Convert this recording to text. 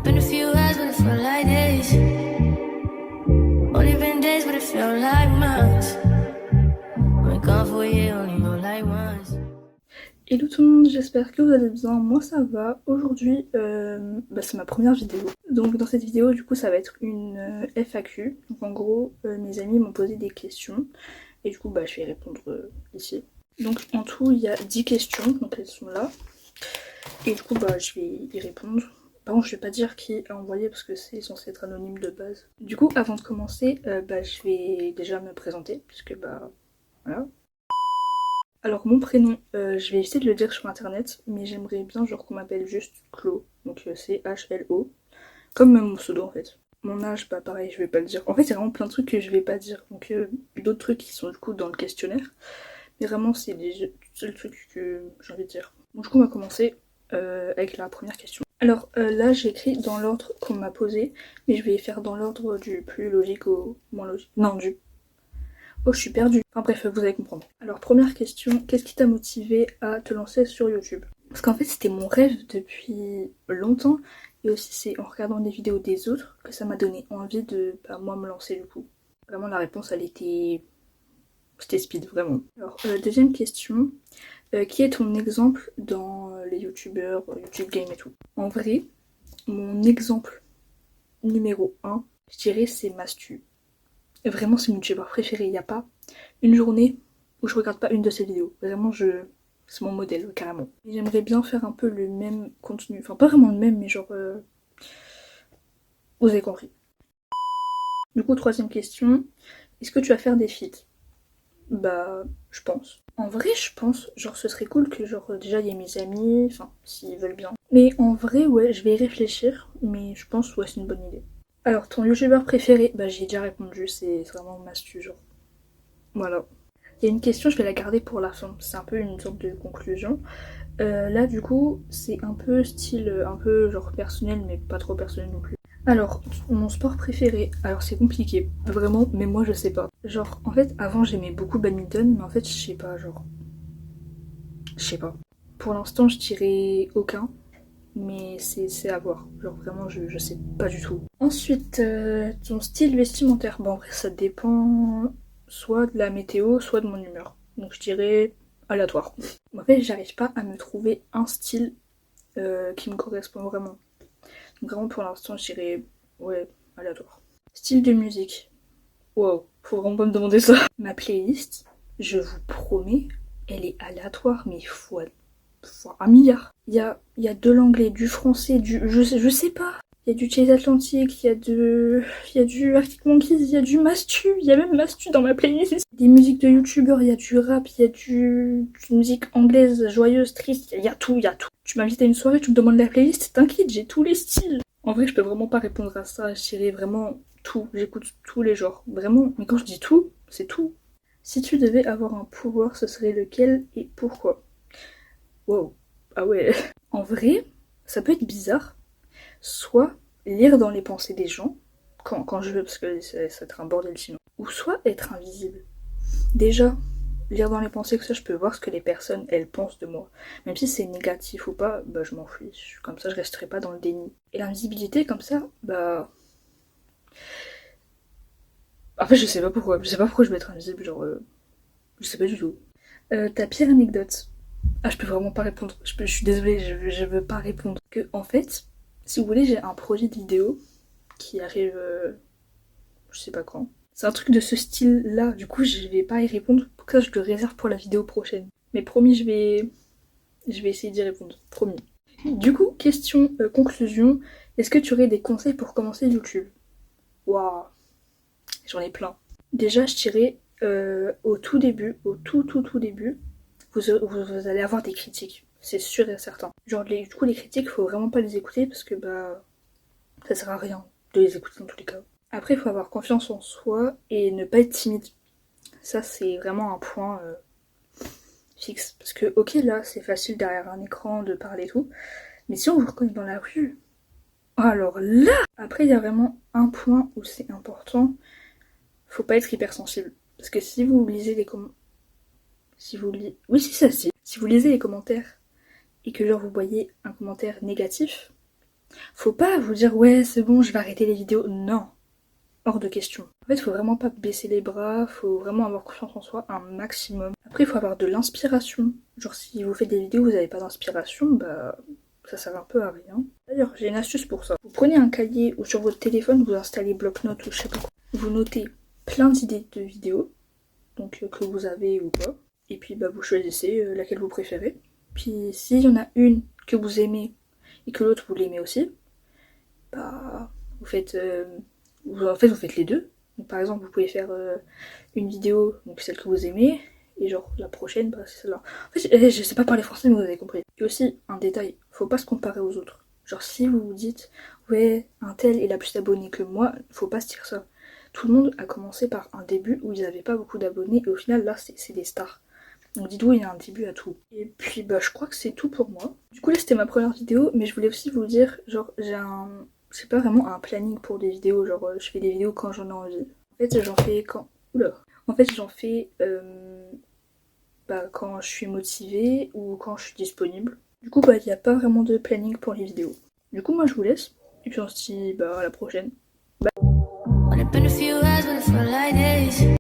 Been a few hours, but it felt like days. Only been days, but it felt like months. Been gone for a year, only felt like once. Hello tout le monde, j'espère que vous allez bien, moi ça va. Aujourd'hui, c'est ma première vidéo. Donc dans cette vidéo, du coup, ça va être une FAQ. Donc en gros, mes amis m'ont posé des questions. Et du coup, je vais y répondre ici. Donc en tout, il y a 10 questions, donc elles sont là. Et du coup, je vais y répondre. Par contre, je vais pas dire qui a envoyé parce que c'est censé être anonyme de base. Du coup, avant de commencer, je vais déjà me présenter, puisque voilà. Alors mon prénom, je vais essayer de le dire sur internet, mais j'aimerais bien genre qu'on m'appelle juste Chlo, donc c'est H-L-O, comme mon pseudo en fait. Mon âge, pareil, je vais pas le dire. En fait, il y a vraiment plein de trucs que je vais pas dire, donc d'autres trucs qui sont du coup dans le questionnaire, mais vraiment c'est les seuls trucs que j'ai envie de dire. Bon, du coup, on va commencer avec la première question. Alors là, j'ai écrit dans l'ordre qu'on m'a posé, mais je vais faire dans l'ordre du plus logique au moins logique. Non, du oh, je suis perdue. Enfin bref, vous allez comprendre. Alors, première question, qu'est-ce qui t'a motivé à te lancer sur YouTube? Parce qu'en fait, c'était mon rêve depuis longtemps, et aussi c'est en regardant des vidéos des autres que ça m'a donné envie de, moi, me lancer du coup. Vraiment, la réponse, elle était... C'était speed, vraiment. Alors, deuxième question, qui est ton exemple dans les youtubeurs, YouTube Game et tout? En vrai, mon exemple numéro un, je dirais, c'est Mastu. Vraiment, c'est mon youtubeur préféré. Il n'y a pas une journée où je regarde pas une de ses vidéos. Vraiment, c'est mon modèle, carrément. Et j'aimerais bien faire un peu le même contenu. Enfin, pas vraiment le même, mais genre... Vous avez compris. Du coup, troisième question. Est-ce que tu vas faire des feats? Je pense. En vrai, je pense, genre, ce serait cool que, genre, déjà, il y ait mes amis, enfin, s'ils veulent bien. Mais en vrai, ouais, je vais y réfléchir, mais je pense, ouais, c'est une bonne idée. Alors, ton youtubeur préféré? J'ai déjà répondu, c'est vraiment Mastu, genre. Voilà. Il y a une question, je vais la garder pour la fin. C'est un peu une sorte de conclusion. Là, du coup, c'est un peu style, un peu genre personnel, mais pas trop personnel non plus. Alors, mon sport préféré, alors c'est compliqué, vraiment, mais moi je sais pas. Genre, en fait, avant j'aimais beaucoup le badminton, mais en fait, je sais pas, genre. Je sais pas. Pour l'instant, je dirais aucun, mais c'est à voir. Genre, vraiment, je sais pas du tout. Ensuite, ton style vestimentaire. Bon, en vrai, ça dépend soit de la météo, soit de mon humeur. Donc, je dirais aléatoire. En fait, j'arrive pas à me trouver un style qui me correspond vraiment. Donc, vraiment, pour l'instant, je dirais ouais, aléatoire. Style de musique. Wow, faut vraiment pas me demander ça. Ma playlist, je vous promets, elle est aléatoire, mais fois un milliard. Il y a de l'anglais, du français, je sais pas. Il y a du Chase Atlantic, il y a du Arctic Monkeys, il y a du Mastu, il y a même Mastu dans ma playlist. Des musiques de youtubeurs, il y a du rap, il y a du musique anglaise, joyeuse, triste, il y a tout, il y a tout. Tu m'invites à une soirée, tu me demandes la playlist, t'inquiète, j'ai tous les styles. En vrai, je peux vraiment pas répondre à ça, je dirais vraiment tout, j'écoute tous les genres, vraiment. Mais quand je dis tout, c'est tout. Si tu devais avoir un pouvoir, ce serait lequel et pourquoi? Wow, ah ouais. En vrai, ça peut être bizarre, soit lire dans les pensées des gens, quand je veux, parce que ça va être un bordel sinon, ou soit être invisible. Déjà, lire dans les pensées, que ça je peux voir ce que les personnes, elles pensent de moi. Même si c'est négatif ou pas, je m'en fiche. Comme ça, je resterai pas dans le déni. Et l'invisibilité, comme ça, en fait, je sais pas pourquoi. Je sais pas pourquoi je vais être invisible, genre... Je sais pas du tout. Ta pire anecdote? Ah, je peux vraiment pas répondre. Je suis désolée, je veux pas répondre. Que, en fait, si vous voulez, j'ai un projet de vidéo qui arrive, je sais pas quand. C'est un truc de ce style-là, du coup, je vais pas y répondre. Pour ça, je le réserve pour la vidéo prochaine. Mais promis, je vais essayer d'y répondre. Promis. Du coup, question conclusion. Est-ce que tu aurais des conseils pour commencer YouTube? Waouh, j'en ai plein. Déjà, je dirais au tout début, au tout début, vous allez avoir des critiques, c'est sûr et certain. Genre, du coup, les critiques, faut vraiment pas les écouter parce que ça sert à rien de les écouter dans tous les cas. Après, il faut avoir confiance en soi et ne pas être timide. Ça, c'est vraiment un point fixe. Parce que, ok, là, c'est facile derrière un écran de parler et tout, mais si on vous reconnaît dans la rue, alors là, après, il y a vraiment un point où c'est important, faut pas être hypersensible. Parce que si vous lisez les commentaires, oui, si ça, si. Si vous lisez les commentaires et que genre vous voyez un commentaire négatif, Faut pas vous dire ouais c'est bon je vais arrêter les vidéos, non, hors de question. En fait faut vraiment pas baisser les bras, faut vraiment avoir confiance en soi un maximum. Après il faut avoir de l'inspiration, genre si vous faites des vidéos vous n'avez pas d'inspiration, bah ça sert un peu à rien. D'ailleurs j'ai une astuce pour ça. Vous prenez un cahier ou sur votre téléphone vous installez bloc-notes ou je sais pas quoi. Vous notez plein d'idées de vidéos, donc que vous avez ou pas. Et puis bah vous choisissez laquelle vous préférez. Puis s'il y en a une que vous aimez et que l'autre vous l'aimez aussi, bah vous faites vous faites les deux. Donc, par exemple vous pouvez faire une vidéo, donc celle que vous aimez, et genre la prochaine bah c'est celle-là. En fait je sais pas parler français mais vous avez compris. Et aussi un détail, faut pas se comparer aux autres. Genre si vous vous dites ouais un tel il a plus d'abonnés que moi, faut pas se dire ça. Tout le monde a commencé par un début où ils avaient pas beaucoup d'abonnés et au final là c'est des stars. Donc dites-vous, il y a un début à tout. Et puis bah je crois que c'est tout pour moi. Du coup là c'était ma première vidéo, mais je voulais aussi vous dire, genre c'est pas vraiment un planning pour des vidéos, genre je fais des vidéos quand j'en ai envie. En fait j'en fais quand... Oula. En fait j'en fais quand je suis motivée ou quand je suis disponible. Du coup bah il n'y a pas vraiment de planning pour les vidéos. Du coup moi je vous laisse, et puis on se dit bah à la prochaine. Only been a few hours, but it felt like days.